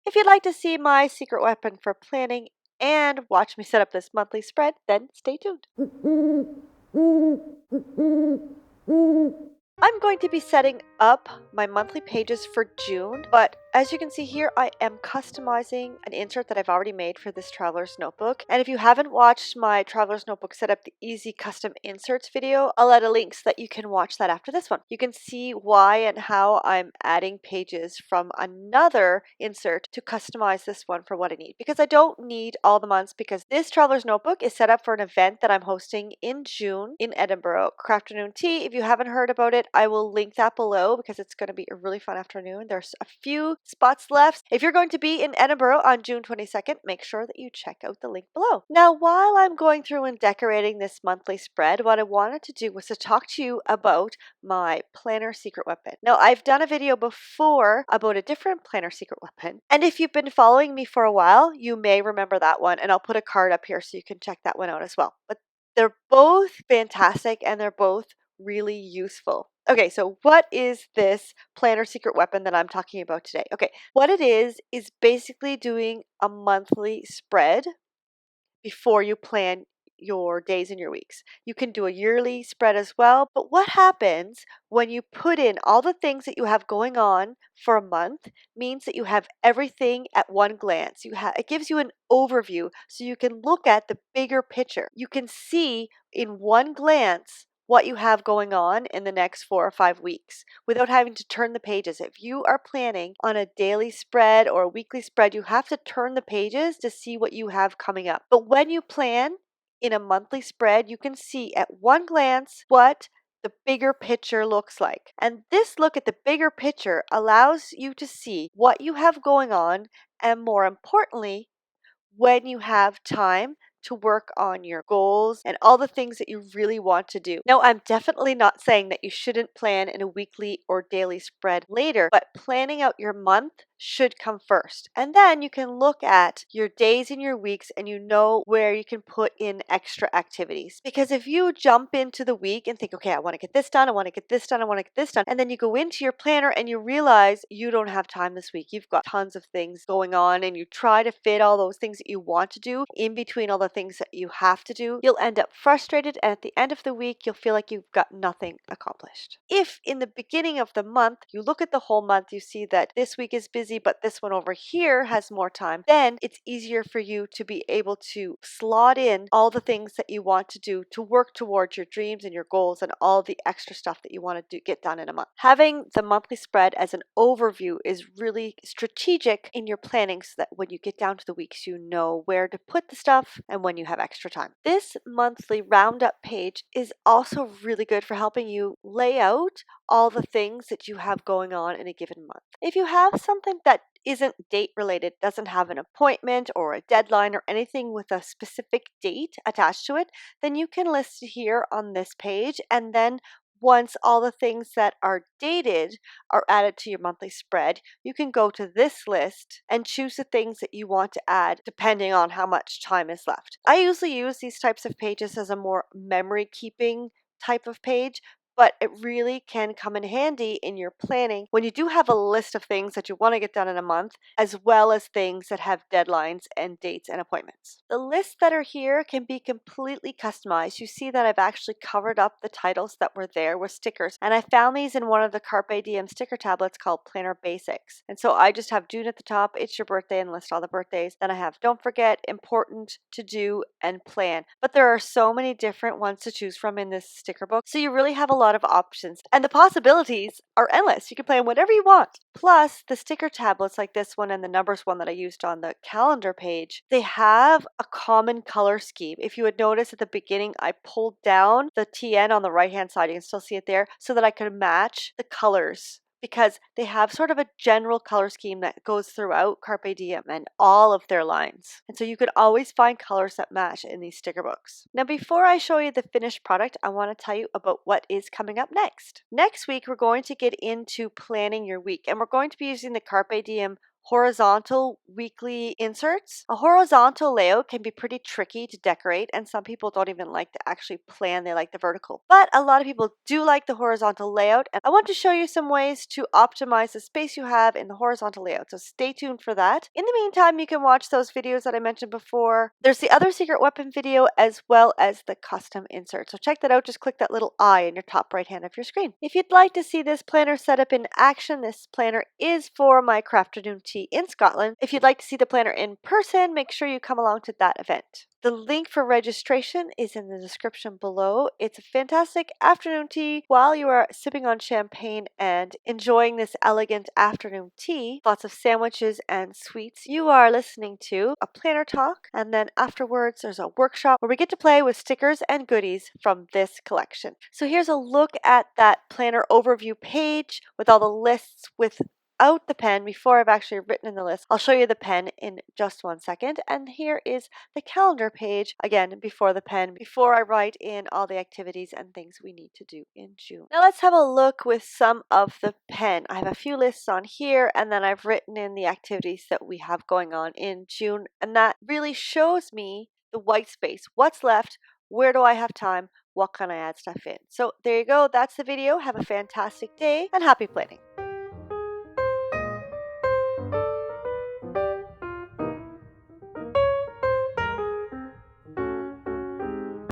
If you'd like to see my secret weapon for planning and watch me set up this monthly spread, then stay tuned. I'm going to be setting up my monthly pages for June, but as you can see here, I am customizing an insert that I've already made for this Traveler's Notebook. And if you haven't watched my Traveler's Notebook set up the easy custom inserts video, I'll add a link so that you can watch that after this one. You can see why and how I'm adding pages from another insert to customize this one for what I need. Because I don't need all the months, because this Traveler's Notebook is set up for an event that I'm hosting in June in Edinburgh, Crafternoon Tea. If you haven't heard about it, I will link that below because it's going to be a really fun afternoon. There's a few spots left. If you're going to be in Edinburgh on June 22nd, make sure that you check out the link below. Now, while I'm going through and decorating this monthly spread, what I wanted to do was to talk to you about my planner secret weapon. Now, I've done a video before about a different planner secret weapon, and if you've been following me for a while, you may remember that one, and I'll put a card up here so you can check that one out as well. But they're both fantastic and they're both really useful. Okay, so what is this planner secret weapon that I'm talking about today? Okay, what it is basically doing a monthly spread before you plan your days and your weeks. You can do a yearly spread as well, but what happens when you put in all the things that you have going on for a month means that you have everything at one glance. It gives you an overview so you can look at the bigger picture. You can see in one glance what you have going on in the next 4 or 5 weeks without having to turn the pages. If you are planning on a daily spread or a weekly spread, you have to turn the pages to see what you have coming up. But when you plan in a monthly spread, you can see at one glance what the bigger picture looks like. And this look at the bigger picture allows you to see what you have going on, and more importantly, when you have time to work on your goals and all the things that you really want to do. Now, I'm definitely not saying that you shouldn't plan in a weekly or daily spread later, but planning out your month should come first. And then you can look at your days and your weeks and you know where you can put in extra activities. Because if you jump into the week and think, okay, I want to get this done, I want to get this done, I want to get this done, and then you go into your planner and you realize you don't have time this week. You've got tons of things going on and you try to fit all those things that you want to do in between all the things that you have to do. You'll end up frustrated, and at the end of the week, you'll feel like you've got nothing accomplished. If in the beginning of the month, you look at the whole month, you see that this week is busy, but this one over here has more time, then it's easier for you to be able to slot in all the things that you want to do to work towards your dreams and your goals and all the extra stuff that you want to get done in a month. Having the monthly spread as an overview is really strategic in your planning so that when you get down to the weeks, you know where to put the stuff and when you have extra time. This monthly roundup page is also really good for helping you lay out all the things that you have going on in a given month. If you have something that isn't date related, doesn't have an appointment or a deadline or anything with a specific date attached to it, then you can list it here on this page, and then once all the things that are dated are added to your monthly spread, you can go to this list and choose the things that you want to add depending on how much time is left. I usually use these types of pages as a more memory keeping type of page, but it really can come in handy in your planning when you do have a list of things that you want to get done in a month, as well as things that have deadlines and dates and appointments. The lists that are here can be completely customized. You see that I've actually covered up the titles that were there with stickers, and I found these in one of the Carpe Diem sticker tablets called Planner Basics. And so I just have June at the top, it's your birthday, and list all the birthdays. Then I have don't forget, important, to do, and plan. But there are so many different ones to choose from in this sticker book, so you really have a lot of options, and the possibilities are endless. You can plan whatever you want. Plus, the sticker tablets like this one and the numbers one that I used on the calendar page, they have a common color scheme. If you would notice at the beginning, I pulled down the TN on the right hand side, you can still see it there, so that I could match the colors, because they have sort of a general color scheme that goes throughout Carpe Diem and all of their lines. And so you could always find colors that match in these sticker books. Now, before I show you the finished product, I want to tell you about what is coming up next. Next week, we're going to get into planning your week, and we're going to be using the Carpe Diem horizontal weekly inserts. A horizontal layout can be pretty tricky to decorate, and some people don't even like to actually plan, they like the vertical. But a lot of people do like the horizontal layout, and I want to show you some ways to optimize the space you have in the horizontal layout, so stay tuned for that. In the meantime, you can watch those videos that I mentioned before. There's the other secret weapon video as well as the custom insert, so check that out. Just click that little eye in your top right hand of your screen. If you'd like to see this planner set up in action, this planner is for my Crafternoon tea in Scotland. If you'd like to see the planner in person, make sure you come along to that event. The link for registration is in the description below. It's a fantastic afternoon tea while you are sipping on champagne and enjoying this elegant afternoon tea. Lots of sandwiches and sweets. You are listening to a planner talk, and then afterwards there's a workshop where we get to play with stickers and goodies from this collection. So here's a look at that planner overview page with all the lists without the pen before I've actually written in the list. I'll show you the pen in just one second. And here is the calendar page, again, before the pen, before I write in all the activities and things we need to do in June. Now let's have a look with some of the pen. I have a few lists on here, and then I've written in the activities that we have going on in June, and that really shows me the white space. What's left? Where do I have time? What can I add stuff in? So there you go. That's the video. Have a fantastic day and happy planning.